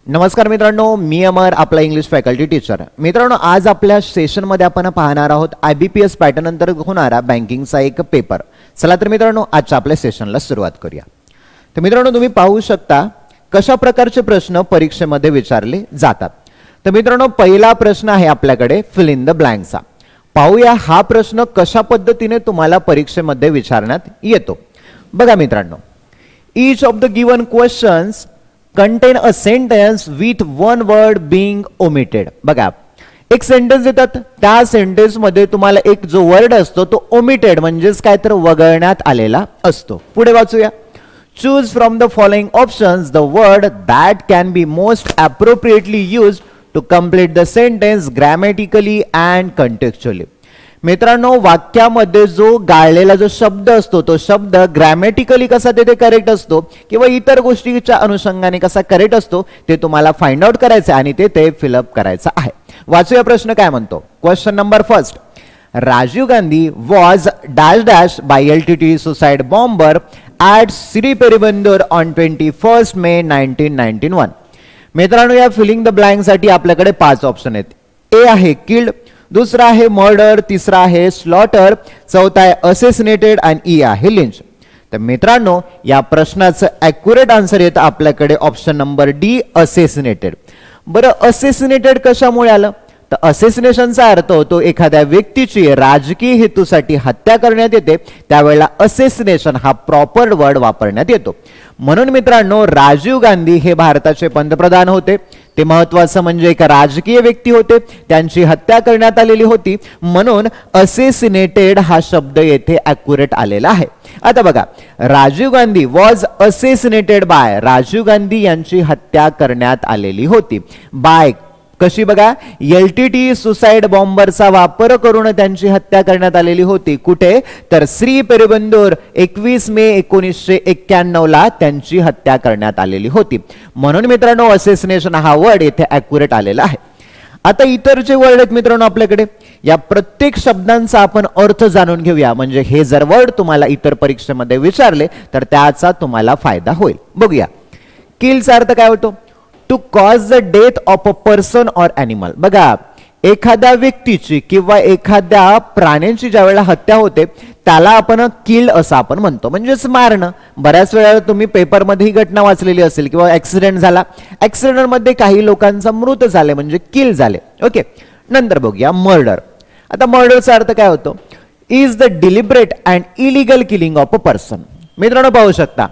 नमस्कार मित्रांनो, मी अमर, आपला इंग्लिश फॅकल्टी टीचर. मित्रांनो, आज आपल्या सेशनमध्ये आपण पाहणार आहोत IBPS पॅटर्न अंतर्गत होणारा बँकिंगचा एक पेपर. चला तर मित्रांनो, आजच्या आपल्या सेशनला सुरुवात करूया. तर मित्रांनो, तुम्ही पाहू शकता कशा प्रकारचे प्रश्न परीक्षेमध्ये विचारले जातात. तर मित्रांनो, पहिला प्रश्न आहे आपल्याकडे फिल इन द ब्लँक्सचा. पाहूया हा प्रश्न कशा पद्धतीने तुम्हाला परीक्षेमध्ये विचारण्यात येतो. बघा मित्रांनो, each of the given questions contain a sentence with one word being omitted. बघा, एक सेंटेन्स देतात, त्या सेंटेन्स मध्ये तुम्हाला एक जो वर्ड असतो तो ओमिटेड म्हणजेच काय तर वगळण्यात आलेला असतो. पुढे वाचूया. Choose from the following options the word that can be most appropriately used to complete the sentence grammatically and contextually. मित्रांनो, वाक्यामध्ये जो गाळलेला जो शब्द असतो तो शब्द ग्रॅमॅटिकली कसा तिथे करेक्ट असतो किंवा इतर गोष्टीच्या अनुषंगाने कसा करेक्ट असतो ते तुम्हाला फाइंड आउट करायचं आणि ते फिलअप करायचं आहे. वाचूया प्रश्न काय म्हणतो. Question number first. Rajiv Gandhi was dash dash by LTT suicide bomber at Sriperumbudur on 21 May 1991. मित्रांनो, या फिलिंग द ब्लँक साठी आपल्याकडे 5 ऑप्शन आहेत. ए आहे किल्ड, दुसरा आहे मर्डर, तिसरा आहे स्लॉटर, चौथा आहे असेसिनेटेड आणि ई आहे लिंच. तर मित्रांनो, या प्रश्नाचं ॲक्युरेट आन्सर येतं आपल्याकडे ऑप्शन नंबर डी, असेसिनेटेड. बरं, असेसिनेटेड कशामुळे आलं? तर असेसिनेशनचा अर्थ होतो एखाद्या व्यक्तीची राजकीय हेतूसाठी हत्या करण्यात येते, त्यावेळेला असेसिनेशन हा प्रॉपर वर्ड वापरण्यात येतो. म्हणून मित्रांनो, राजीव गांधी हे भारताचे पंतप्रधान होते. ते महत्त्वाचं म्हणजे एक राजकीय व्यक्ती होते, त्यांची हत्या करण्यात आलेली होती, म्हणून असेसिनेटेड हा शब्द येथे ॲक्युरेट आलेला आहे. आता बघा, Rajiv Gandhi was assassinated by, Rajiv Gandhi यांची हत्या करण्यात आलेली होती. बाय कशी? बघा, LTT सुसाइड बॉम्बरचा वापर करून त्यांची हत्या करण्यात आलेली होती. कुठे? तर श्रीपेरुंबंदूर 21 मे 1991 ला त्यांची हत्या करण्यात आलेली होती. म्हणून मित्रांनो, असेसिनेशन हा वर्ड येथे ॲक्युरेट आलेला आहे. आता इतर जे वर्ड आहेत मित्रांनो आपल्याकडे, या प्रत्येक शब्दांचा आपण अर्थ जाणून घेऊया, म्हणजे हे जर वर्ड तुम्हाला इतर परीक्षेमध्ये विचारले तर त्याचा तुम्हाला फायदा होईल. बघूया. किलचा अर्थ काय होतो? To cause the death of a person or animal. बघा, एखाद्या व्यक्तीची किंवा एखाद्या प्राण्यांची ज्या वेळेला हत्या होते त्याला आपण किल असं आपण म्हणतो, म्हणजेच मारणं. बऱ्याच वेळा तुम्ही पेपरमध्ये ही घटना वाचलेली असेल किंवा ऍक्सिडेंट झाला, ऍक्सिडेंटमध्ये काही लोकांचा मृत झाले म्हणजे किल झाले. ओके, नंतर बघूया मर्डर. आता मर्डरचा अर्थ काय होतो? Is the deliberate and illegal killing of a person. मित्रांनो, पाहू शकता,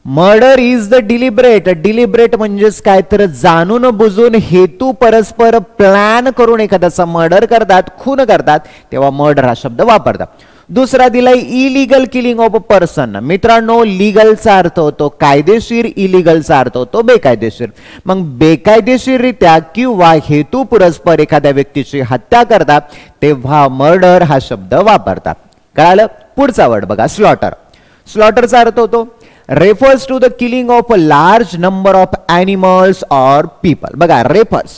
murder is the deliberate. Deliberate म्हणजेच काय तर जाणून बुजून हेतू परस्पर प्लॅन करून एखाद्याचा मर्डर करतात, खून करतात, तेव्हा मर्डर हा शब्द वापरतात. दुसरा दिलाय illegal killing of a person. मित्रांनो, लिगलचा अर्थ होतो कायदेशीर, इलिगलचा अर्थ होतो बेकायदेशीर. मग बेकायदेशीररित्या किंवा हेतू परस्पर एखाद्या व्यक्तीची हत्या करतात तेव्हा मर्डर हा शब्द वापरतात. कळालं? पुढचा वर्ड बघा, स्लॉटर. स्लॉटरचा अर्थ होतो refers to the killing of a large number of animals or people. बघा, refers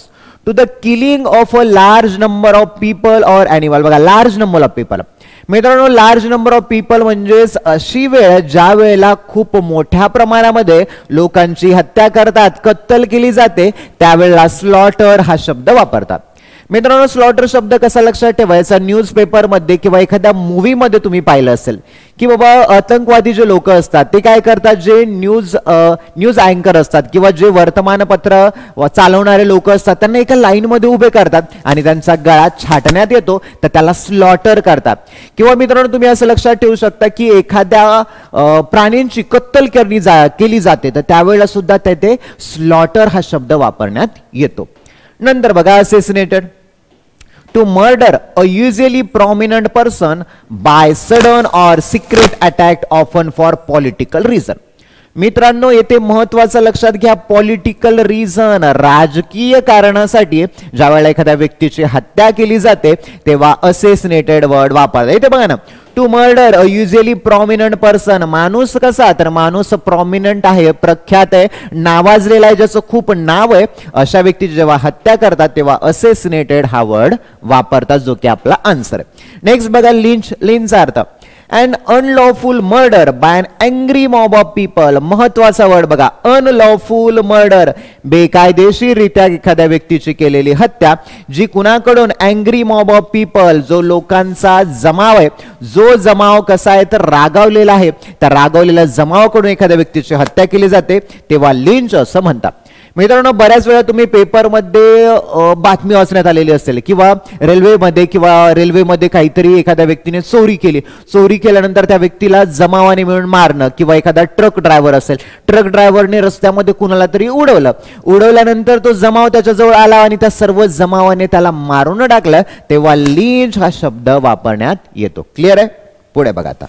to the killing of a large number of people or animal. बघा, large number of people. मित्रांनो, लार्ज नंबर ऑफ पीपल म्हणजेच अशी वेळ ज्या वेळेला खूप मोठ्या प्रमाणामध्ये लोकांची हत्या करतात, कत्तल केली जाते, त्यावेळेला स्लॉटर हा शब्द वापरतात. मित्रांनो, स्लॉटर शब्द कसा लक्षात ठेवायचा? न्यूजपेपर मध्ये किंवा एखाद्या मूवी मध्ये तुम्ही पाहिलं असेल की बाबा आतंकवादी जे लोक असतात ते काय करतात, जे न्यूज अँकर असतात किंवा जे वर्तमानपत्र चालवणारे लोक असतात त्यांना एका लाईन मध्ये उभे करतात आणि त्यांचा गळा छाटण्यात येतो, तर त्याला स्लॉटर करतात. किंवा मित्रांनो, तुम्ही असं लक्षात ठेवू शकता की एखाद्या प्राण्यांची कत्तल केली जाते, तर त्यावेळेला सुद्धा ते स्लॉटर हा शब्द वापरण्यात येतो. नंतर बघा, assassinated. To murder a usually prominent person by sudden or secret attack, often for political reason. मित्रांनो, येथे महत्वाचं लक्षात घ्या, पॉलिटिकल रिझन, राजकीय कारणासाठी ज्या वेळेला एखाद्या व्यक्तीची हत्या केली जाते तेव्हा असेसिनेटेड वर्ड वापरतात. इथे बघा ना, to murder a usually prominent person. माणूस कसा? तर माणूस प्रॉमिनंट आहे, प्रख्यात आहे, नावाजलेला आहे, ज्याचं खूप नाव आहे, अशा व्यक्तीची जेव्हा हत्या करतात तेव्हा असेसिनेटेड हा वर्ड वापरतात, जो की आपला आन्सर आहे. नेक्स्ट बघा, लिंच. लिंचचा अर्थ and unlawful murder by an angry mob of people. महत्वाचा वर्ड बघा, अनलॉफुल मर्डर, बेकायदेशीररित्या एखाद्या व्यक्तीची केलेली हत्या, जी कुणाकडून, अँग्री मॉब ऑफ पीपल, जो लोकांचा जमाव आहे, जो जमाव कसा आहे तर रागावलेला आहे, त्या रागावलेल्या जमावाकडून एखाद्या व्यक्तीची हत्या केली जाते तेव्हा लिंच असं म्हणतात. मित्रांनो, बऱ्याच वेळा तुम्ही पेपरमध्ये बातमी वाचण्यात आलेली असेल किंवा रेल्वेमध्ये काहीतरी एखाद्या व्यक्तीने चोरी केली, चोरी केल्यानंतर त्या व्यक्तीला जमावाने मिळून मारणं, किंवा एखादा ट्रक ड्रायव्हर असेल, ट्रक ड्रायव्हरने रस्त्यामध्ये कुणाला तरी उडवल्यानंतर तो जमाव त्याच्याजवळ आला आणि त्या सर्व जमावाने त्याला मारून टाकलं, तेव्हा लिंच हा शब्द वापरण्यात येतो. क्लिअर आहे? पुढे बघा आता.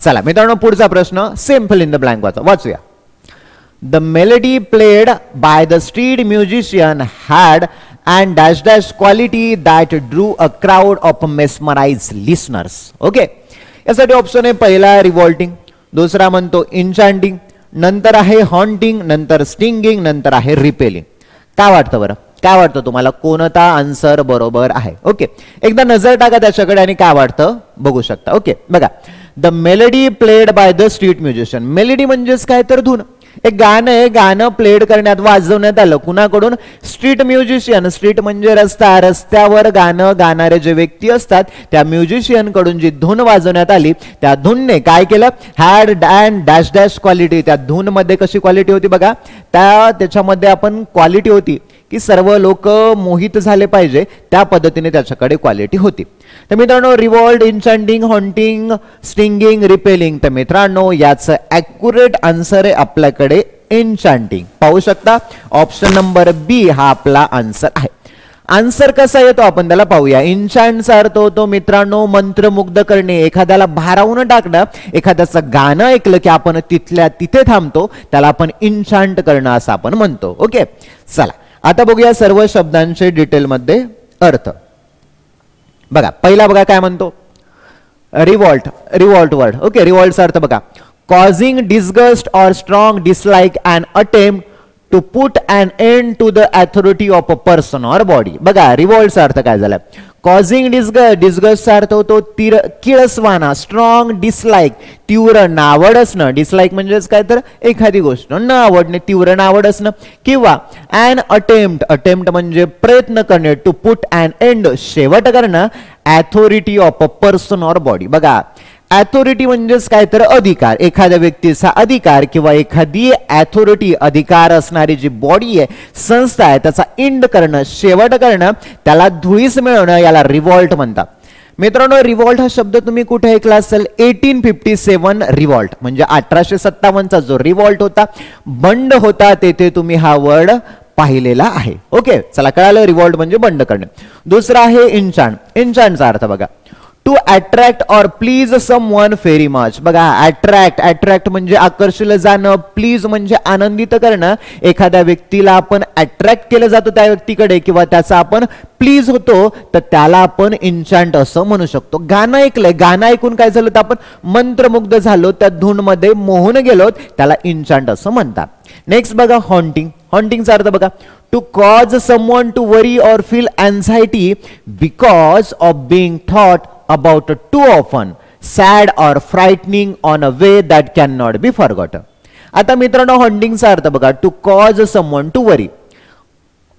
चला मित्रांनो, पुढचा प्रश्न same fill in the blank वाचूया. The melody played by the street musician had and dash dash quality that drew a crowd of mesmerized listeners. Okay, यासाठी ऑप्शन आहे पहिला रिव्हॉल्टिंग, दुसरा म्हणतो इन्चॅन्टिंग, नंतर आहे हॉन्टिंग, नंतर स्टिंगिंग, नंतर आहे रिपेलिंग. काय वाटतं बरं, काय वाटतं तुम्हाला कोणता आन्सर बरोबर आहे? ओके, एकदा नजर टाका त्याच्याकडे आणि काय वाटतं बघू शकता. ओके बघा, the melody played by the street musician. Melody म्हणजेच काय तर धून. एक गाणं आहे, गाणं प्लेड करण्यात, वाजवण्यात आलं कुणाकडून? Street musician. स्ट्रीट म्हणजे रस्ता, रस्त्यावर गाणं गाणारे जे व्यक्ती असतात त्या म्युझिशियन कडून जी धून वाजवण्यात आली, त्या धूनने काय केलं? Had and dash dash quality. त्या धून मध्ये कशी क्वालिटी होती बघा, त्याच्यामध्ये आपण क्वालिटी होती की सर्व लोक मोहित झाले पाहिजे, त्या पद्धतीने त्याच्याकडे क्वालिटी होती. तर मित्रांनो, रिवॉल्ड, इन्चॅन्टिंग, हॉन्टिंग, स्टिंगिंग, रिपेलिंग. तर मित्रांनो, याचं ॲक्युरेट आन्सर आहे आपल्याकडे इन्चॅन्टिंग. पाहू शकता, ऑप्शन नंबर बी हा आपला आन्सर आहे. आन्सर कसा येतो आपण त्याला पाहूया. इन्चॅन्टचा अर्थ होतो मित्रांनो मंत्रमुग्ध करणे, एखाद्याला भारावून टाकणं. एखाद्याचं गाणं ऐकलं की आपण तिथल्या तिथे थांबतो, त्याला आपण इन्चॅन्ट करणं असं आपण म्हणतो. ओके, चला आता बघूया सर्व शब्दांचे डिटेलमध्ये अर्थ. बघा, पहिला बघा काय म्हणतो, रिवॉल्ट. Revolt word. ओके, रिवॉल्टचा अर्थ बघा, कॉझिंग डिस्गस्ट और strong dislike and attempt to put an end to the authority of a person और बॉडी. बघा, रिवॉल्टचा अर्थ काय झाला, कॉझिंग डिस्गस्टचा अर्थ होतो किळसवाना, स्ट्रॉंग डिसलाइक, तीव्र नावड असणं. डिसलाइक म्हणजेच काय तर एखादी गोष्ट न आवडणे, तीव्र नावड असणं. किंवा अन अटेम्प्ट, अटेम्प्ट म्हणजे प्रयत्न करणे, टू पुट अन एंड शेवट करणं, अथॉरिटी ऑफ अ पर्सन और बॉडी. बघा, अथॉरिटी म्हणजेच काय तर अधिकार, एखाद्या व्यक्तीचा अधिकार किंवा एखादी अथॉरिटी, अधिकार असणारी जी बॉडी आहे, संस्था आहे, त्याचा इंड करणं, शेवट करणं, त्याला धुळीस मिळवणं, याला रिव्हॉल्ट म्हणतात. मित्रांनो, रिव्हॉल्ट हा शब्द तुम्ही कुठे ऐकला असेल? 1857 रिव्हॉल्ट म्हणजे 1857चा जो रिव्हॉल्ट होता, बंड होता, तेथे तुम्ही हा वर्ड पाहिलेला आहे. ओके, चला कळालं, रिव्हॉल्ट म्हणजे बंड करणे. दुसरा आहे इन्चॅन्ट. इन्चॅन्टचा अर्थ बघा, टू अट्रॅक्ट और प्लीज समवन व्हेरी मच. बघा, अट्रॅक्ट, अट्रॅक्ट म्हणजे आकर्षित जाणं, प्लीज म्हणजे आनंदित करणं. एखाद्या व्यक्तीला आपण अट्रॅक्ट केलं जातो त्या व्यक्तीकडे किंवा त्याचा आपण प्लीज होतो, तर त्याला आपण इन्चॅन्ट असं म्हणू शकतो. गाणं ऐकलंय, गाणं ऐकून काय झालं तर आपण मंत्रमुग्ध झालो, त्या धून मध्ये मोहून गेलो, त्याला इन्चॅन्ट असं म्हणतात. नेक्स्ट बघा, हॉन्टिंग. हॉन्टिंगचा अर्थ बघा, टू कॉज समवन टू वरी और feel anxiety because of being thought about too often, sad or frightening on a way that cannot be forgotten. आता मित्रांनो, हॉन्टिंगचा अर्थ बघा, टू कॉज समवन टू वरी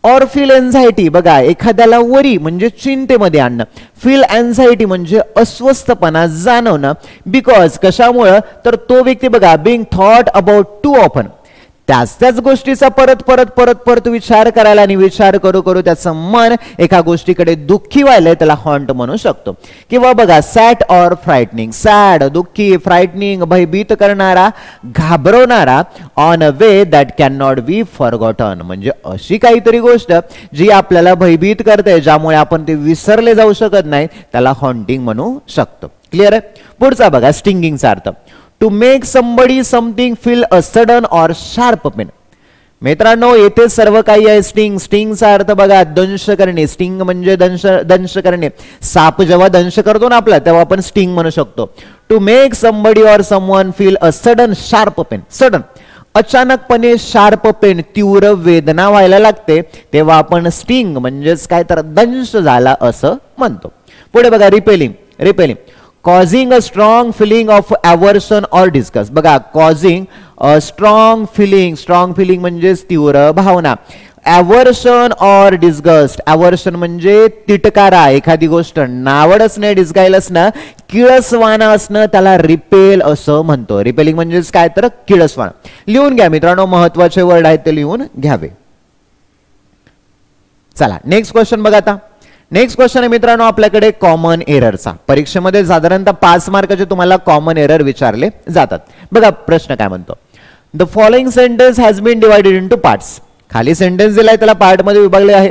और फील एन्झायटी. बघा, एखाद्याला वरी म्हणजे चिंतेमध्ये आणणं, फील एन्झायटी म्हणजे अस्वस्थपणा जाणवणं. बिकॉज कशामुळं तर तो व्यक्ती बघा, being thought about too often, त्याच गोष्टीचा परत परत परत परत विचार करायला आणि विचार करू करू त्याचं मन एका गोष्टीकडे दुःखी व्हायला, त्याला हॉन्ट म्हणू शकतो. किंवा बघा, सॅड और फ्राइटनिंग. सॅड दुःखी, फ्राइटनिंग भयभीत करणारा, घाबरवणारा, on a way that can not be forgotten म्हणजे अशी काहीतरी गोष्ट जी आपल्याला भयभीत करते, ज्यामुळे आपण ते विसरले जाऊ शकत नाही, त्याला हॉन्टिंग म्हणू शकतो. क्लिअर आहे? पुढचा बघा, स्टिंगिंगचा अर्थ, to make somebody something feel a sudden or sharp pain. मित्रांनो, येथे सर्व काही आहे. स्टिंग, स्टिंगचा अर्थ बघा, दंश करणे. स्टिंग म्हणजे दंश करणे. साप जेव्हा दंश करतो ना आपला, तेव्हा आपण स्टिंग म्हणू शकतो. To make somebody or someone feel a sudden sharp pain. Sudden अचानकपणे शार्प पेन, तीव्र वेदना व्हायला लागते, तेव्हा आपण स्टिंग म्हणजेच काय तर दंश झाला असं म्हणतो. पुढे बघा, repelling. Repelling, causing a strong feeling of aversion or disgust. बघा, कॉझिंग अ स्ट्रॉंग फिलिंग म्हणजे तीव्र भावना. Aversion or disgust. अवर्शन म्हणजे तिटकारा, एखादी गोष्ट नावड असणं, डिस्गाईल असणं, किळसवाणं असणं, त्याला रिपेल असं म्हणतो. रिपेलिंग म्हणजेच काय तर किळसवाणं. लिहून घ्या मित्रांनो, महत्वाचे वर्ड आहेत ते लिहून घ्यावे. चला नेक्स्ट क्वेश्चन बघा. आता नेक्स्ट क्वेश्चन आहे मित्रांनो आपल्याकडे कॉमन एररचा. परीक्षेमध्ये साधारणतः 5 मार्काचे तुम्हाला कॉमन एरर विचारले जातात. बघा प्रश्न काय म्हणतो. The following sentence has been divided into parts. खाली सेंटेन्स दिलाय, त्याला पार्ट मध्ये विभागले आहे.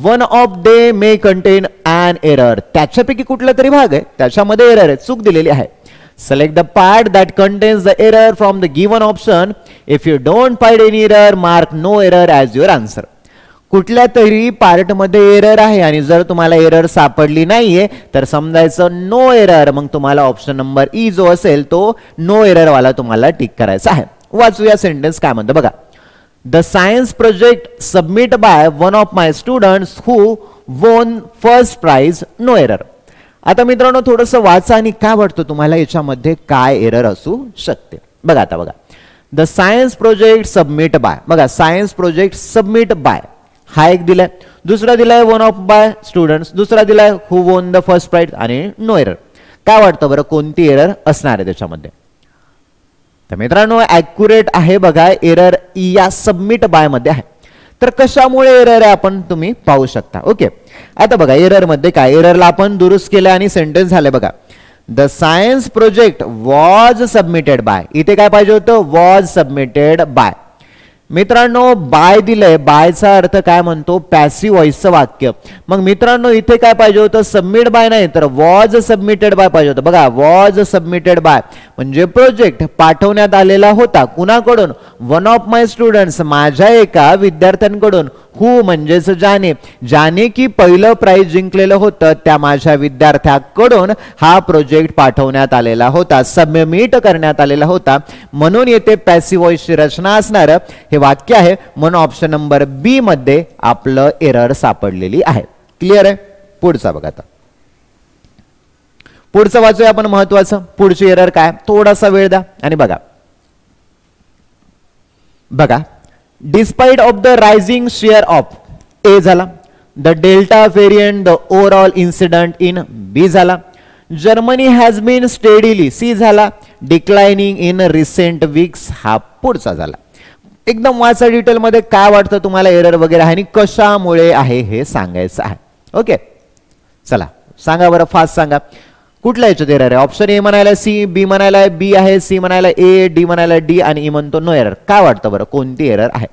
One of they may contain an error. त्याच्यापैकी कुठला तरी भाग आहे त्याच्यामध्ये एरर आहे, चूक दिलेली आहे. Select the part that contains the error from the given option. If you don't find any error, mark no error as your answer. कुठल्या तरी पार्ट मध्ये एरर आहे आणि जर तुम्हाला एरर सापडली नाहीये तर समजायचं नो एरर. मग तुम्हाला ऑप्शन नंबर ई जो असेल तो नो एरर वाला तुम्हाला टिक करायचा आहे. वाचूया सेंटेन्स काय म्हणतो बघा. The science project submit by one of my students who won first price, no error. आता मित्रांनो थोडंसं वाचा आणि काय वाटतं तुम्हाला याच्यामध्ये काय एरर असू शकते. बघा आता बघा, the science project submit bye. बघा सायन्स प्रोजेक्ट सबमिट बाय हा एक दिलाय, दुसरा दिलाय वन ऑफ बाय स्टुडंट्स, दुसरा दिलाय who won the first prize आणि नो एरर. काय वाटतं बरं कोणती एरर असणार आहे त्याच्यामध्ये. तर मित्रांनो ॲक्युरेट आहे बघा, एरर या सबमिट बाय मध्ये आहे. तर कशामुळे एरर आहे आपण तुम्ही पाहू शकता. ओके आता बघा एरर मध्ये काय, एररला आपण दुरुस्त केलं आणि सेंटेन्स झाले बघा. The science project was submitted by. इथे काय पाहिजे होतं, वॉज सबमिटेड बाय. मित्रांनो बाय दिलंय, बायचा अर्थ काय म्हणतो, पॅसिव्ह व्हॉइसचं वाक्य. मग मित्रांनो इथे काय पाहिजे होतं, सबमिट बाय नाही तर वॉज सबमिटेड बाय पाहिजे होतं. बघा वॉज सबमिटेड बाय म्हणजे प्रोजेक्ट पाठवण्यात आलेला होता कुणाकडून, वन ऑफ माय स्टुडंट्स माझ्या एका विद्यार्थ्यांकडून. हु म्हणजेच ज्याने, ज्याने की पहिलं प्राइज जिंकलेलं होतं त्या माझ्या विद्यार्थ्याकडून हा प्रोजेक्ट पाठवण्यात आलेला होता, सबमिट करण्यात आलेला होता. म्हणून येथे पॅसिव्ह व्हॉइसची रचना असणार हे वाक्य आहे. म्हणून ऑप्शन नंबर बी मध्ये आपलं एरर सापडलेली आहे. क्लिअर आहे. पुढचा बघा आता, पुढचं वाचूया आपण महत्वाचं. पुढची एरर काय, थोडासा वेळ द्या आणि बघा. बघा despite of the rising share of A झाला, the delta variant the overall incident in B झाला, Germany has been steadily C झाला, डिक्लाइनिंग इन रिसेंट वीक्स हा पुढचा झाला. एकदम वाचा डिटेल मध्ये काय वाटतं तुम्हाला एरर वगैरे आहे आणि कशामुळे आहे हे सांगायचं आहे. ओके चला सांगा बरं, फास्ट सांगा कुठल्या याच्यात एरर आहे. ऑप्शन ए म्हणायला सी, बी म्हणायला बी आहे, सी म्हणायला ए, डी म्हणायला डी आणि ई म्हणतो नो एरर. काय वाटतं बरं कोणती एरर आहे.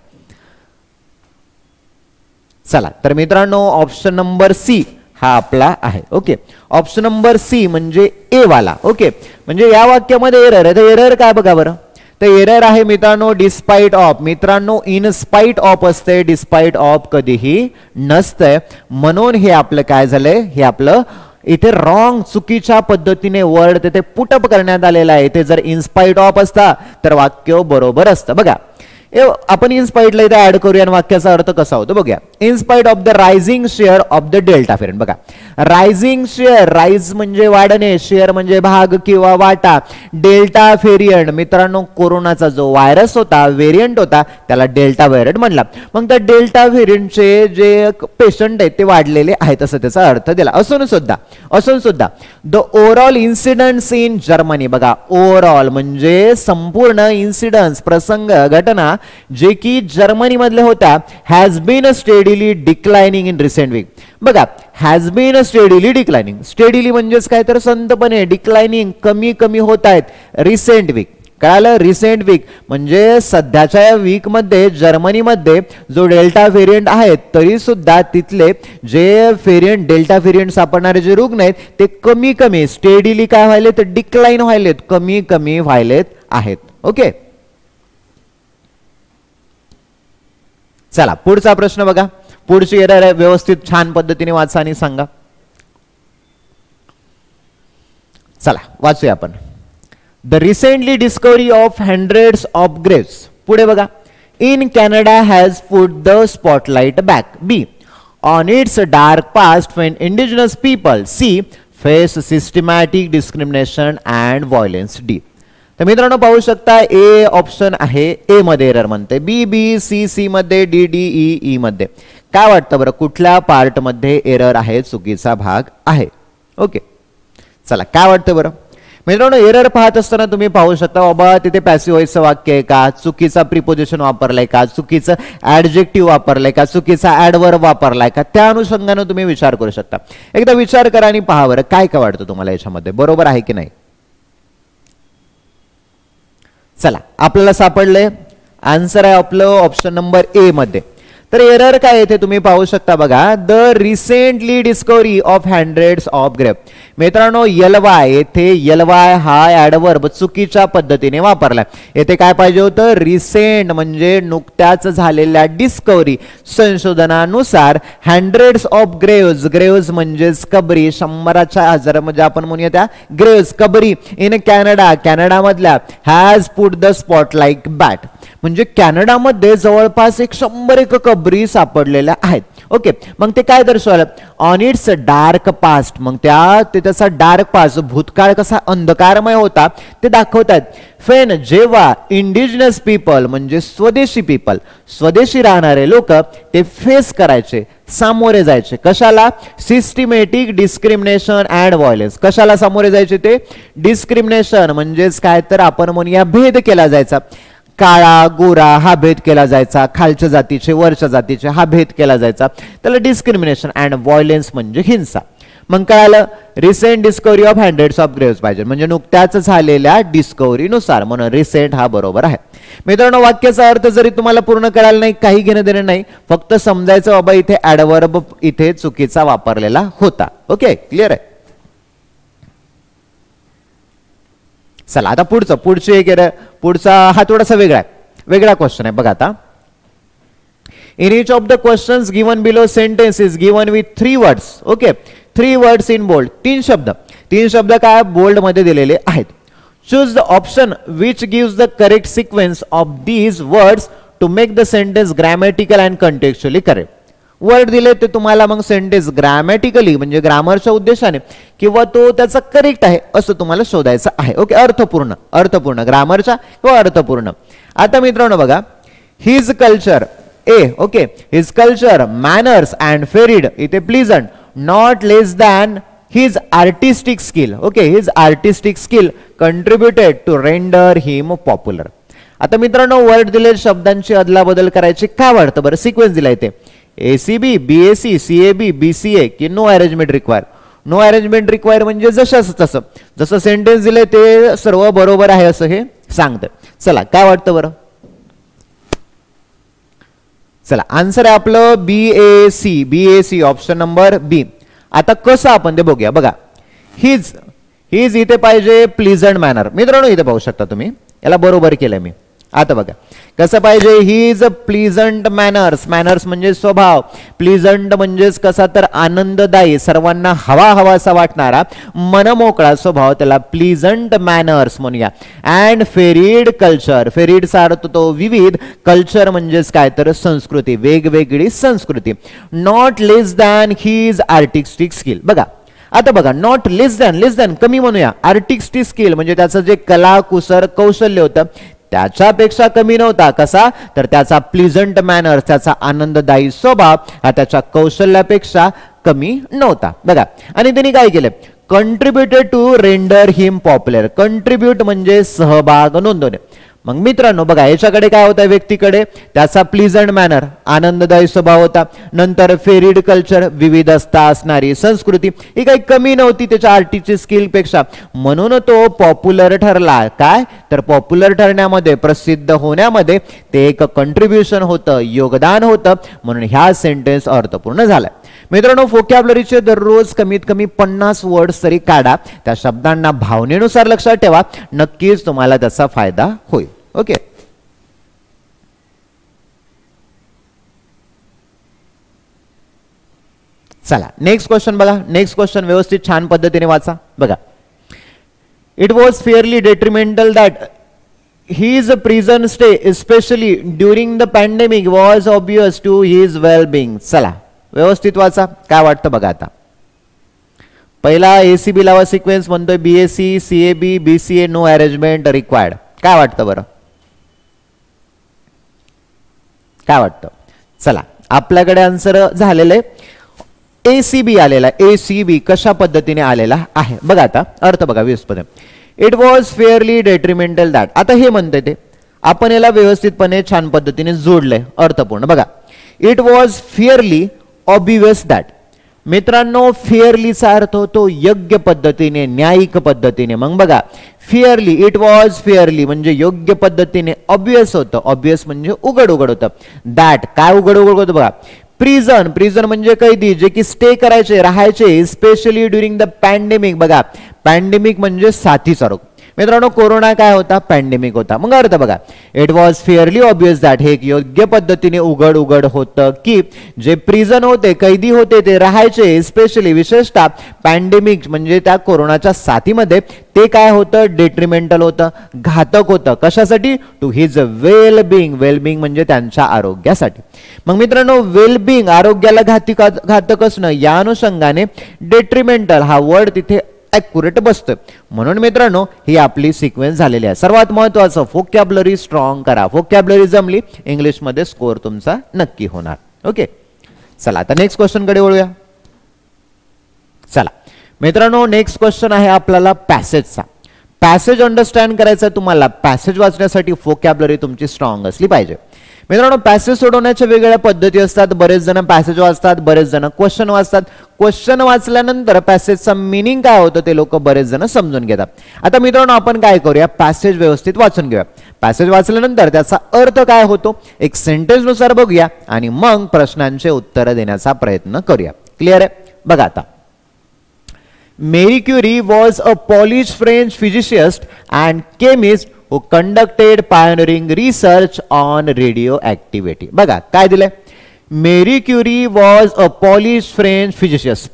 चला तर मित्रांनो ऑप्शन नंबर सी हा आपला आहे. ओके ऑप्शन नंबर सी म्हणजे ए वाला. ओके म्हणजे या वाक्यामध्ये एरर आहे. तर एरर काय बघा बरं, तर एरर आहे मित्रांनो डिस्पाइट ऑफ. मित्रांनो इन स्पाइट ऑफ असते, डिस्पाइट ऑफ कधीही नसतंय. म्हणून हे आपलं काय झालंय, हे आपलं इथे रॉंग चुकीच्या पद्धतीने वर्ड तिथे पुटअप करण्यात आलेला आहे. इथे जर इनस्पाइट ऑफ असता तर वाक्य बरोबर असतं. बघा आपण इनस्पाइटला इथे ऍड करूया आणि वाक्याचा अर्थ कसा होतो बघूया. In spite of the rising share of the delta variant. बघा रायझिंग शेअर, राईज म्हणजे वाढणे, शेअर म्हणजे भाग किंवा वाटा. डेल्टा व्हेरियंट मित्रांनो कोरोनाचा जो व्हायरस होता, व्हेरियंट होता त्याला डेल्टा व्हेरियंट म्हणला. मग त्या डेल्टा व्हेरियंटचे जे पेशंट आहेत ते वाढलेले आहेत असं त्याचा अर्थ दिला. असून सुद्धा the overall incidents in Germany. बघा ओव्हरऑल म्हणजे संपूर्ण इन्सिडेंट्स, प्रसंग, घटना जे की जर्मनी मधले होत्या has been steadily declining in recent week. बघा has been steadily declining, steadily म्हणजेच काय तर संतपणे, डिक्लाइनिंग कमी कमी होत आहेत. रिसेंट वीक कळालं, रिसेंट वीक म्हणजे सध्याच्या वीक मध्ये जर्मनीमध्ये जो डेल्टा व्हेरियंट आहे तरी सुद्धा तिथले जे व्हेरियंट, डेल्टा व्हेरियंट सापडणारे जे रुग्ण आहेत ते कमी कमी, स्टेडीली काय व्हायलेत, डिक्लाइन व्हायलेत, कमी कमी व्हायलेत आहेत. ओके चला पुढचा प्रश्न बघा. पुढची एरर आहे, व्यवस्थित छान पद्धतीने वाचा आणि सांगा. चला वाचूया आपण. The recently discovery of hundreds of graves. पुढे बघा. In Canada has put the spotlight back. Be on its dark past when indigenous people. See face systematic discrimination and violence D. तर मित्रांनो पाहू शकता ए ऑप्शन आहे, ए मध्ये error म्हणते, बी B C C मध्ये, डी डी ई ई मध्ये. काय वाटतं बरं कुठल्या पार्ट मध्ये एरर आहे, चुकीचा भाग आहे? ओके चला काय वाटतं बरं मित्रांनो? एरर पाहत असताना तुम्ही पाहू शकता बाबा तिथे पॅसिव्ह व्हॉइसचं वाक्य आहे का, चुकीचा प्रिपोजिशन वापरलाय का, चुकीचं ऍडजेक्टिव्ह वापरलाय का, चुकीचा ऍडवर्ब वापरलाय का, त्या अनुषंगाने तुम्ही विचार करू शकता. एकदा विचार करा आणि पहा बरं काय काय वाटतं तुम्हाला याच्यामध्ये, बरोबर आहे की नाही. चला आपल्याला सापडले आन्सर आहे आपलं ऑप्शन नंबर ए मध्ये. तर एरर काय येथे तुम्ही पाहू शकता बघा, the recently discovery of hundreds of grape. मित्रांनो एलवाय येथे एलवाय हा ऍडवर्ब चुकीच्या पद्धतीने वापरलाय. येथे काय पाहिजे होतं, रिसेंट म्हणजे नुकत्याच झालेल्या डिस्कवरी संशोधनानुसार हंड्रेड्स ऑफ ग्रेव्स, ग्रेव्स म्हणजेच कबरी, शंभराच्या हजार म्हणजे आपण म्हणूया त्या ग्रेव्स कबरी इन कॅनडा, कॅनडा मधल्या has put the spot like bat म्हणजे कॅनडामध्ये जवळपास 100 कबरी सापडलेल्या आहेत. ओके मग ते काय दर्शवलं, ऑन इट्स डार्क पास्ट, मग त्याचा डार्क पास्ट भूतकाळ कसा अंधकारमय होता ते दाखवतात. फेन जेव्हा इंडिजिनस पीपल म्हणजे स्वदेशी पीपल, स्वदेशी राहणारे लोक ते फेस करायचे, सामोरे जायचे कशाला, सिस्टमॅटिक डिस्क्रिमिनेशन अँड व्हायलन्स. कशाला सामोरे जायचे ते, डिस्क्रिमिनेशन म्हणजेच काय तर आपण म्हणूया भेद केला जायचा, काळा गोरा हा भेद केला जायचा, खालच्या जातीचे वरच्या जातीचे हा भेद केला जायचा, त्याला डिस्क्रिमिनेशन अँड व्हायलन्स म्हणजे हिंसा. मग काय आलं, recent discovery of hundreds of Graves पाहिजे म्हणजे नुकत्याच झालेल्या डिस्कवरीनुसार, म्हणून रिसेंट हा बरोबर आहे. मित्रांनो वाक्याचा अर्थ जरी तुम्हाला पूर्ण करायला नाही, काही घेणं देणं नाही, फक्त समजायचं बाबा इथे ऍडवर्ब इथे चुकीचा वापरलेला होता. ओके क्लिअर आहे. चला आता पुढची एक पुढचा हा थोडासा वेगळा क्वेश्चन आहे बघा. आता in each of the questions given below sentence is given with 3 words. Okay 3 words in bold, 3 शब्द काय बोल्ड मध्ये दिलेले आहेत. Choose the option which gives the correct sequence of these words to make the sentence grammatical and contextually correct. Word दिले ते तुम्हाला मग sentence grammatically म्हणजे ग्रामरच्या उद्देशाने किंवा तो त्याचा करेक्ट आहे असं तुम्हाला शोधायचं आहे. ओके अर्थपूर्ण ग्रामरच्या किंवा अर्थपूर्ण. आता मित्रांनो बघा, his culture A, okay his culture manners and fared इथे pleasant not less than his artistic skill. Okay his artistic skill contributed to render him popular. आता मित्रांनो वर्ड दिलेल्या शब्दांची अदलाबदल करायची काय वाटतं बरं, सिक्वेन्स दिला इथे ACB BAC CAB BCA की no arrangement require. No arrangement require म्हणजे जसं सेंटेन्स दिले ते सर्व बरोबर आहे असं हे सांगतं. चला काय वाटतं बरं, चला आन्सर आहे आपलं BAC ऑप्शन नंबर बी. आता कसं आपण ते बघूया बघा. हिज इथे पाहिजे प्लीजंट मॅनर. मित्रांनो इथे पाहू शकता तुम्ही, याला बरोबर केलंय मी. आता बघा कसं पाहिजे, हिज प्लीजंट मॅनर्स, मॅनर्स म्हणजे स्वभाव, प्लीजंट म्हणजेच कसा तर आनंददायी, सर्वांना हवासा वाटणारा मनमोकळा स्वभाव, त्याला प्लीजंट मॅनर्स म्हणूया. अँड फेरिड कल्चर, फेरिडचा अर्थ तो विविध, कल्चर म्हणजेच काय तर संस्कृती, वेगवेगळी संस्कृती. Not less than his artistic skill. बघा आता बघा, नॉट लेस दॅन कमी म्हणूया, आर्टिस्टिक स्किल म्हणजे त्याचं जे कला कुसर कौशल्य होतं त्याच्यापेक्षा कमी नव्हता. कसा तर त्याचा प्लीजंट मॅनर, त्याचा आनंददायी स्वभाव हा त्याच्या कौशल्यापेक्षा कमी नव्हता. बघा आणि त्यांनी काय केलं, contributed to render him popular. Contribute म्हणजे सहभाग नोंदवणे. मग मित्रांनो बघा याच्याकडे काय होता, व्यक्तीकडे त्याचा प्लीजंट मॅनर आनंददायी स्वभाव होता, नंतर फेरिड कल्चर विविधता असणारी संस्कृती, ही काही कमी नव्हती त्याच्या आर्टिस्टिक स्किल पेक्षा, म्हणून तो पॉप्युलर ठरला. काय तर पॉप्युलर ठरण्यामध्ये, प्रसिद्ध होण्यामध्ये ते एक कंट्रीब्युशन होतं, योगदान होतं, म्हणून ह्या सेंटेन्स अर्थपूर्ण झाला. मित्रांनो व्होकॅब्युलरीचे दररोज कमीत कमी 50 वर्ड्स तरी काढा, त्या शब्दांना भावनेनुसार लक्षात ठेवा, नक्कीच तुम्हाला त्याचा फायदा होईल. ओके चला नेक्स्ट क्वेश्चन बघा. नेक्स्ट क्वेश्चन व्यवस्थित छान पद्धतीने वाचा बघा. It was fairly डेट्रिमेंटल that his prison stay especially during the pandemic was obvious to his well being. चला व्यवस्थित वाचा काय वाटतं बघा. आता पहिला ACB लावा सिक्वेन्स म्हणतोय BSc CAB BCA no arrangement required. काय वाटतं बरं, काय वाटतं? चला आपल्याकडे आन्सर झालेलं आहे ACB आलेला. ACB कशा पद्धतीने आलेला आहे बघा. आता अर्थ बघा व्यवस्थितपणे. It was fairly डेट्रिमेंटल that. आता हे म्हणते ते आपण याला व्यवस्थितपणे छान पद्धतीने जोडलंय अर्थपूर्ण बघा. It was fairly obvious that. मित्रांनो फेअरलीचा अर्थ होतो योग्य पद्धतीने न्यायिक पद्धतीने. मग बघा फेअरली इट वॉज फेअरली म्हणजे योग्य पद्धतीने. ऑब्वियस होतं, ऑब्वियस म्हणजे उघड उघड होतं. दॅट काय उघड उघड होतं बघा. प्रिझन प्रिझन म्हणजे कैदी जे की स्टे करायचे राहायचे स्पेशली ड्युरिंग द पॅन्डेमिक. बघा पॅन्डेमिक म्हणजे साथीचा रोग. मित्रांनो कोरोना काय होता, पॅन्डेमिक होता. मग अर्थ बघा it was fairly obvious that हे योग्य पद्धतीने उघड उघड होतं की जे प्रिझन होते कैदी होते ते राहायचे स्पेशली विशेषतः पॅन्डेमिक म्हणजे त्या कोरोनाच्या साथीमध्ये ते काय होतं डेट्रिमेंटल होतं, घातक होतं. कशासाठी? To his well being. Well being म्हणजे त्यांच्या आरोग्यासाठी. मग मित्रांनो वेल बिंग आरोग्याला घातक असणं या अनुषंगाने डेट्रिमेंटल हा वर्ड तिथे ॲक्युरेट बसतं. म्हणून मित्रांनो ही आपली सिक्वेन्स झालेली आहे. सर्वात महत्त्वाचं व्होकॅब्युलरी स्ट्रॉंग करा. व्होकॅब्युलरी जमली इंग्लिशमध्ये स्कोर तुमचा नक्की होणार. ओके चला आता नेक्स्ट क्वेश्चन कडे वळूया. चला मित्रांनो नेक्स्ट क्वेश्चन आहे आपल्याला पॅसेजचा. पॅसेज अंडरस्टँड करायचा तुम्हाला. पॅसेज वाचण्यासाठी व्होकॅब्युलरी तुमची स्ट्रॉंग असली पाहिजे. मित्रांनो पॅसेज सोडवण्याच्या वेगवेगळ्या पद्धती असतात. बरेच जण पॅसेज वाचतात, बरेच जण क्वेश्चन वाचतात. क्वेश्चन वाचल्यानंतर पॅसेजचा मीनिंग काय होतं ते लोक बरेच जण समजून घेतात. आता मित्रांनो आपण काय करूया पॅसेज व्यवस्थित वाचून घेऊया. पॅसेज वाचल्यानंतर त्याचा अर्थ काय होतो एक सेंटेन्स नुसार बघूया आणि मग प्रश्नांचे उत्तर देण्याचा प्रयत्न करूया. क्लिअर आहे बघा. आता Marie Curie was a Polish French physicist and chemist who conducted pioneering research on radioactivity. बघा काय दिलंय. Marie Curie was a Polish French physicist.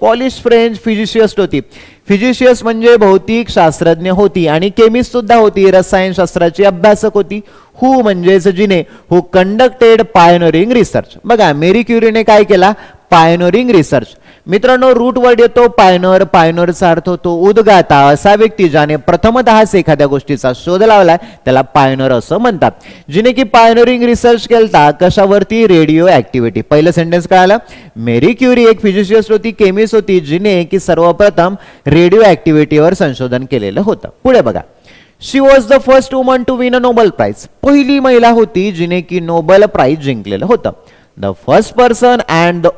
Polish French physicist होती. फिजिशियस म्हणजे भौतिक शास्त्रज्ञ होती आणि केमिस्ट सुद्धा होती, रसायनशास्त्राची अभ्यासक होती. हु म्हणजेच जिने, हु कंडक्टेड पायोनियरिंग रिसर्च. बघा मेरी क्युरीने काय केला पायोनियरिंग रिसर्च. मित्रांनो रूट वर्ड येतो पायनर. पायनरचा अर्थ होतो उद्गाता. असा व्यक्ती ज्याने प्रथमतःच एखाद्या गोष्टीचा शोध लावलाय त्याला पायनर असं म्हणतात. जिने की पायनरिंग रिसर्च केलता कशावरती रेडिओ ऍक्टिव्हिटी. पहिलं सेंटेन्स काय आलं मेरी क्युरी एक फिजिशियस्ट होती, केमिस्ट होती जिने की सर्वप्रथम रेडिओ ऍक्टिव्हिटीवर संशोधन केलेलं होतं. पुढे बघा she was the first woman to win a Nobel prize. पहिली महिला होती जिने की नोबेल प्राइज जिंकलेलं होतं. The first person and the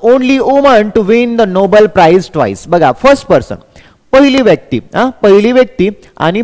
only woman to win the Nobel Prize twice. बघा फर्स्ट पर्सन पहिली व्यक्ती. पहिली व्यक्ती आणि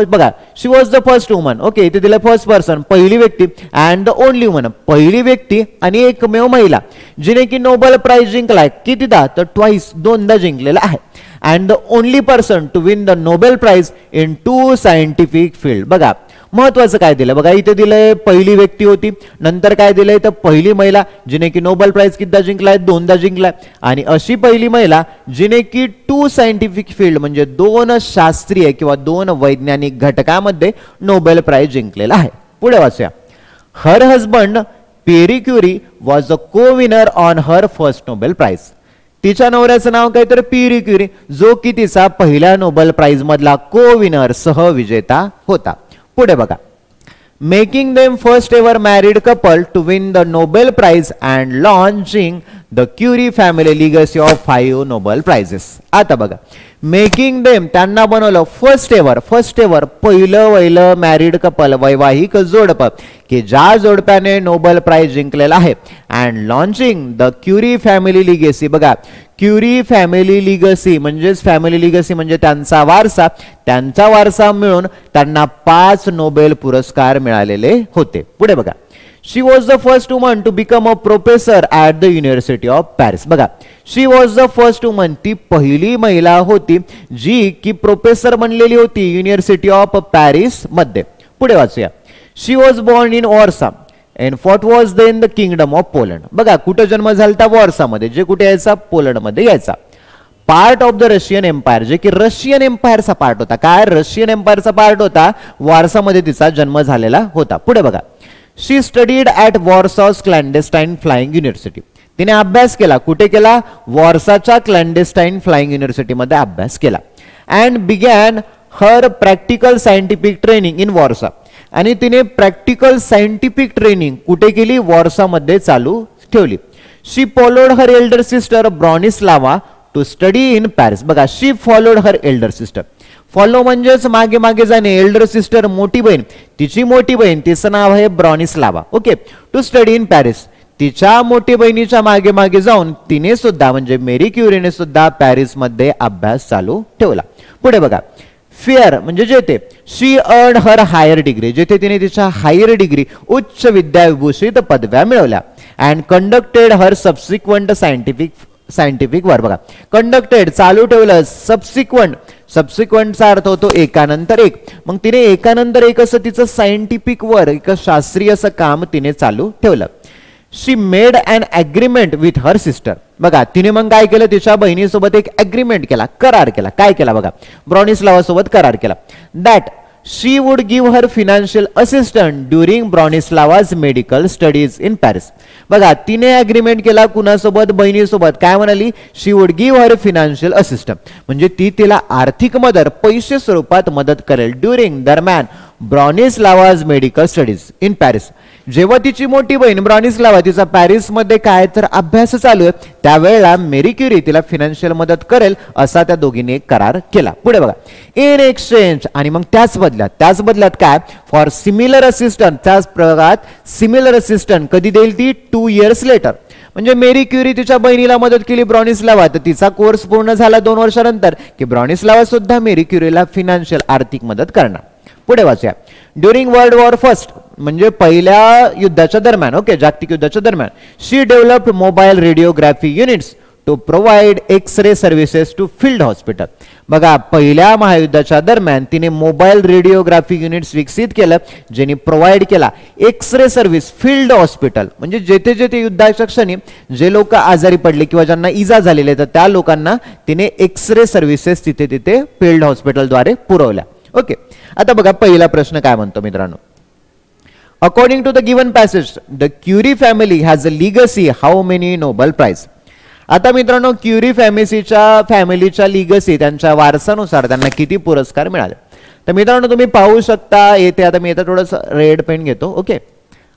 बघा she was the first woman. Okay इथे दिलं फर्स्ट पर्सन पहिली व्यक्ती अँड द ओनली वुमन पहिली व्यक्ती आणि एकमेव महिला जिने की नोबेल प्राइज जिंकलाय. कितीदा तर ट्वाइस दोनदा जिंकलेला आहे. And the only person to win the Nobel prize in 2 scientific field. बघा महत्वाचं काय दिलं बघा इथे दिलंय पहिली व्यक्ती होती. नंतर काय दिलंय तर पहिली महिला जिने की नोबेल प्राइज कितीदा जिंकलाय दोनदा जिंकलाय. आणि अशी पहिली महिला जिने की 2 सायंटिफिक फील्ड म्हणजे 2 शास्त्रीय किंवा 2 वैज्ञानिक घटकामध्ये नोबेल प्राइज जिंकलेला आहे. पुढे वाचूया. Her husband Pierre Curie was a co-winner on her first Nobel prize. तिच्या नवऱ्याचं नाव काय तर पेरी क्युरी जो की तिचा पहिल्या नोबेल प्राइज मधला को-विनर सहविजेता होता. पुढे बघा making them first ever married couple to win the Nobel prize and launching the Curie family legacy of 5 Nobel prizes. आता बघा मेकिंग देम त्यांना बनवलं फर्स्ट एवर पहिलं मॅरिड कपल वैवाहिक जोडप की ज्या जोडप्याने नोबेल प्राइज जिंकलेला आहे. And launching the Curie family legacy. बघा क्युरी फॅमिली लिगसी म्हणजे त्यांचा वारसा मिळून त्यांना 5 नोबेल पुरस्कार मिळालेले होते. पुढे बघा she was the first woman to become a professor at the University of Paris. बघा she was the first woman ती पहिली महिला होती जी की प्रोफेसर बनलेली होती युनिव्हर्सिटी ऑफ पॅरिस मध्ये. पुढे वाचूया she was born in Warsaw and what was then the kingdom of Poland. बघा कुठे जन्म झाला वॉर्सामध्ये जे कुठे यायचा पोलंडमध्ये यायचा. Part of the Russian empire जे की रशियन एम्पायरचा पार्ट होता. काय रशियन एम्पायरचा पार्ट होता. वॉर्सामध्ये तिचा जन्म झालेला होता. पुढे बघा शी स्टडीड ॲट वॉर्सॉस क्लॅन्डेस्टाईन फ्लाइंग युनिव्हर्सिटी. तिने अभ्यास केला. कुठे केला? वॉर्साच्या क्लॅन्डेस्टाईन फ्लाइंग युनिव्हर्सिटीमध्ये अभ्यास केला. And begin her practical scientific training in Warsaw. आणि तिने प्रॅक्टिकल सायंटिफिक ट्रेनिंग कुठे केली? वॉर्सामध्ये चालू ठेवली. She followed her elder sister Bronislawa to study in Paris. बघा, she followed her elder sister. Follow म्हणजेच मागे मागे जाणे. एल्डर सिस्टर मोठी बहीण, तिची मोठी बहीण, तिचं नाव आहे Bronislawa. Okay. To study in Paris. तिच्या मोठी बहिणीच्या मागे मागे जाऊन तिने सुद्धा म्हणजे मेरी क्युरीने सुद्धा पॅरिसमध्ये अभ्यास चालू ठेवला. पुढे बघा, फिअर म्हणजे जेथे. She earn her higher degree. जेथे तिने तिच्या हायर डिग्री उच्च विद्याविभूषित पदव्या मिळवल्या. And conducted her subsequent scientific work. बघा, कंडक्टेड चालू ठेवलं. सबसिक्वंटचा अर्थ होतो एकानंतर एक. मग तिने एकानंतर एक असं तिचं सायंटिफिक वर्क, एक शास्त्रीय असं काम तिने चालू ठेवलं. She made an agreement with her sister. बघा, तिने मग काय केलं? तिच्या बहिणीसोबत एक अग्रीमेंट केला, करार केला. काय केला? बघा, ब्रॉनिस्लावा सोबत करार केला. That she would give her financial assistant during Bronislawa's medical studies in Paris. बघा, तिने अग्रीमेंट केला कुणासोबत? बहिणीसोबत. काय म्हणाली? She would give her financial assistant म्हणजे ती तिला आर्थिक मदत, पैसे स्वरूपात मदत करेल. ड्युरिंग दरम्यान ब्रॉनिस्लावाज मेडिकल स्टडीज इन पॅरिस. जेव्हा तिची मोठी बहीण ब्रॉनिस्लावा तिचा पॅरिसमध्ये काय तर अभ्यास चालू आहे, त्यावेळेला मेरी क्युरी तिला फिनान्शियल मदत करेल असा त्या दोघींनी करार केला. पुढे बघा, इन एक्सचेंज. आणि मग त्याच बदल्यात काय? For similar assistant. त्याच प्रकारात सिमिलर असिस्टंट कधी देईल ती? 2 years लेटर. म्हणजे मेरी क्युरी तिच्या बहिणीला मदत केली ब्रॉनिस्लावा, तर तिचा कोर्स पूर्ण झाला 2 वर्षानंतर की ब्रॉनिस्लावा सुद्धा मेरी क्युरीला फिनान्शियल आर्थिक मदत करणार. पुढे वाचूया, ड्युरिंग वर्ल्ड वॉर फर्स्ट म्हणजे पहिल्या युद्धाच्या दरम्यान, ओके, जागतिक युद्धाच्या दरम्यान, she developed mobile radiography units to provide X-ray services to field hospital. बघा, पहिल्या महायुद्धाच्या दरम्यान तिने मोबाईल रेडिओग्राफी युनिट्स विकसित केलं, ज्यांनी प्रोव्हाइड केला एक्स-रे सर्व्हिस फील्ड हॉस्पिटल म्हणजे जेथे जेथे युद्धाच्या क्षणी जे लोक आजारी पडले किंवा ज्यांना इजा झालेले तर त्या लोकांना तिने एक्स-रे सर्व्हिसेस तिथे तिथे फील्ड हॉस्पिटलद्वारे पुरवल्या. ओके. आता बघा, पहिला प्रश्न काय म्हणतो मित्रांनो? According to the given passage the Curie family has a legacy how many Nobel prize. आता मित्रांनो, क्युरी फॅमिलीच्या लिगसी त्यांच्या वारसानुसार त्यांना किती पुरस्कार मिळाले? तर मित्रांनो, तुम्ही पाहू शकता येथे, आता मी येथे थोडंसं रेड पेन घेतो. ओके.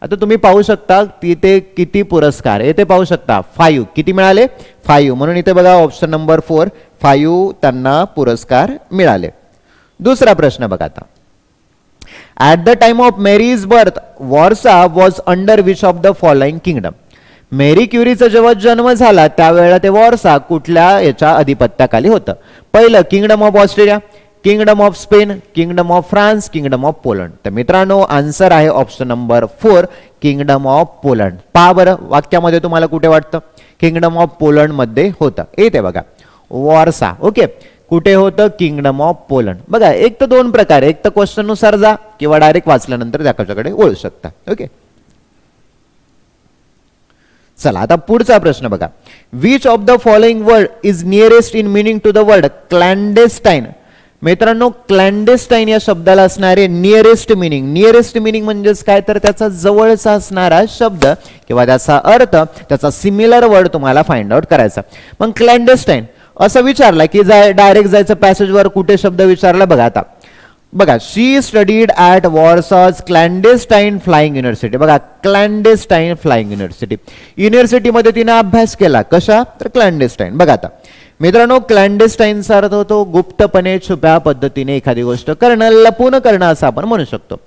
आता तुम्ही पाहू शकता तिथे किती पुरस्कार येथे पाहू शकता. 5. किती मिळाले? 5. म्हणून इथे बघा ऑप्शन नंबर 4 5 त्यांना पुरस्कार मिळाले. दुसरा प्रश्न बघा आता. At the time of Marie's birth Warsaw was under which of the following kingdom. Marie क्युरीचा जेव्हा जन्म झाला त्यावेळेला ते वॉर्सा कुठल्या याच्या अधिपत्याखाली होतं? पहिलं kingdom of Australia, kingdom of Spain, kingdom of France, kingdom of Poland. तर मित्रांनो, आन्सर आहे option number 4 kingdom of Poland. पहा बरं, वाक्यामध्ये तुम्हाला कुठे वाटतं? किंगडम ऑफ पोलंड मध्ये होतं. येते बघा, वॉर्सा. ओके. कुठे होतं? Kingdom of Poland. बघा, एक तर 2 प्रकार, एक तर क्वेश्चन नुसार जा किंवा डायरेक्ट वाचल्यानंतर त्याच्याकडे वळू शकता. ओके. चला आता पुढचा प्रश्न बघा. Which of the following word is nearest in meaning to the word clandestine. मित्रांनो, क्लॅन्डेस्टाईन या शब्दाला असणारे नियरेस्ट मिनिंग म्हणजेच काय तर त्याचा जवळचा असणारा शब्द किंवा त्याचा अर्थ, त्याचा सिमिलर वर्ड तुम्हाला फाइंड आउट करायचा. मग क्लॅन्डेस्टाईन असं विचारला की डायरेक्ट जायचं पॅसेजवर, कुठे शब्द विचारला बघा. आता बघा, शी स्टडीड ॲट वॉर्सॉज क्लॅन्डेस्टाईन फ्लाइंग युनिव्हर्सिटी. बघा, क्लॅन्डेस्टाईन फ्लाइंग युनिव्हर्सिटीमध्ये तिने अभ्यास केला. कशा? तर क्लॅन्डेस्टाईन. बघा आता मित्रांनो, क्लॅन्डेस्टाईनचा अर्थ होतो गुप्तपणे, छुप्या पद्धतीने एखादी गोष्ट करणं, लपून करणं असं आपण म्हणू शकतो.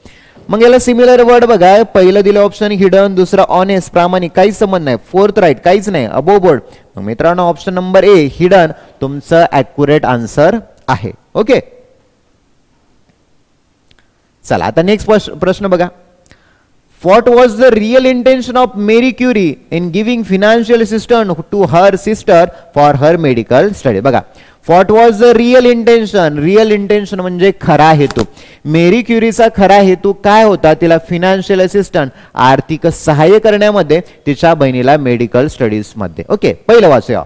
मग याला सिमिलर वर्ड बघा. पहिलं दिलं ऑप्शन हिडन, दुसरं ऑनेस्ट प्रामाणिक, काहीच संबंध नाही. 4th राईट, काहीच नाही. Above board. मग मित्रांनो, ऑप्शन नंबर ए हिडन तुमचं ॲक्युरेट आन्सर आहे. ओके. चला आता नेक्स्ट प्रश्न बघा. What was the real intention of Marie Curie in giving financial assistant to her sister for her medical study. बघा, what was the real intention म्हणजे खरा हेतू. मेरी क्युरीचा खरा हेतू काय होता? तिला फिनान्शियल असिस्टंट आर्थिक सहाय्य करण्यामध्ये, तिच्या बहिणीला मेडिकल स्टडीज मध्ये. ओके. पहिलं वाचूया.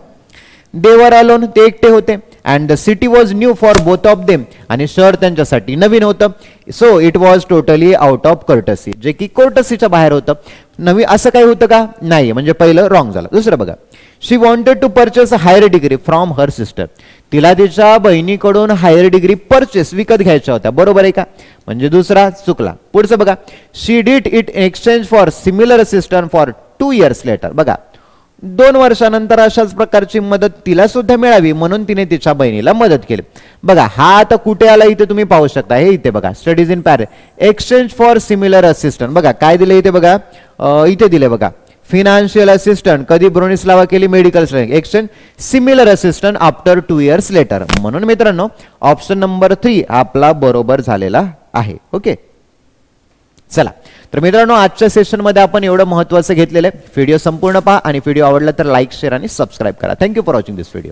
दे वर अलोन, ते एकटे होते. And the city was new for both of them, आणि शहर त्यांच्यासाठी नवीन होतं. So it was totally out of courtesy, जे की कोर्टसीच्या बाहेर होतं. नवीन असं काही होतं का? नाही, म्हणजे पहिलं रॉंग झालं. दुसरं बघा, she wanted to purchase a higher degree from her sister. तिला तिच्या बहिणीकडून हायर डिग्री परचेस विकत घ्यायच्या होत्या. बरोबर आहे का? म्हणजे दुसरा चुकला. पुढचं बघा, she did it in exchange for similar assistant for 2 years later. बघा, 2 वर्षानंतर अशाच प्रकारची मदत तिला सुद्धा मिळावी म्हणून तिने तिच्या बहिणीला मदत केली. बघा, हा आता कुठे आला इथे तुम्ही पाहू शकता. हे इथे बघा, studies in Paris, exchange for similar assistant. बघा काय दिले इथे बघा, इथे दिले बघा, फिनान्शियल असिस्टंट. कधी ब्रोनिस्लावा केली? Medical exchange. Similar assistant after 2 years later. म्हणून मित्रांनो ऑप्शन नंबर 3 आपला बरोबर झालेला आहे. ओके, चला तर मित्रांनो आजच्या सेशनमध्ये आपण एवढं महत्त्वाचं घेतलेलं आहे. व्हिडिओ संपूर्ण पहा आणि व्हिडिओ आवडला तर लाईक, शेअर आणि सबस्क्राईब करा. Thank you for watching this video.